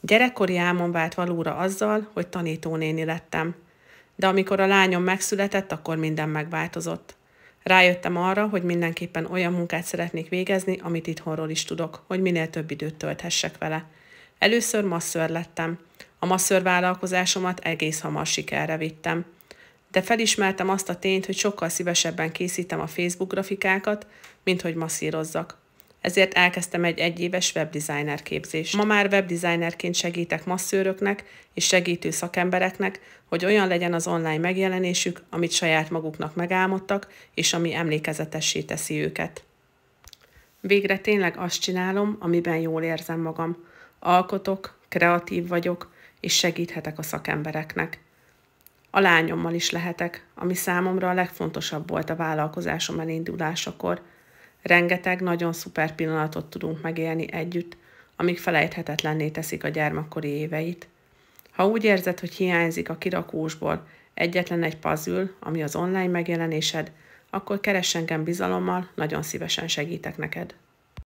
Gyerekkori álmom vált valóra azzal, hogy tanítónéni lettem. De amikor a lányom megszületett, akkor minden megváltozott. Rájöttem arra, hogy mindenképpen olyan munkát szeretnék végezni, amit itthonról is tudok, hogy minél több időt tölthessek vele. Először masször lettem. A masször vállalkozásomat egész hamar sikerre vittem. De felismertem azt a tényt, hogy sokkal szívesebben készítem a Facebook grafikákat, mint hogy masszírozzak. Ezért elkezdtem egy egyéves webdesigner képzést. Ma már webdesignerként segítek masszőröknek és segítő szakembereknek, hogy olyan legyen az online megjelenésük, amit saját maguknak megálmodtak, és ami emlékezetessé teszi őket. Végre tényleg azt csinálom, amiben jól érzem magam. Alkotok, kreatív vagyok, és segíthetek a szakembereknek. A lányommal is lehetek, ami számomra a legfontosabb volt a vállalkozásom elindulásakor. Rengeteg nagyon szuper pillanatot tudunk megélni együtt, amik felejthetetlenné teszik a gyermekkori éveit. Ha úgy érzed, hogy hiányzik a kirakósból egyetlen egy puzzle, ami az online megjelenésed, akkor keress engem bizalommal, nagyon szívesen segítek neked.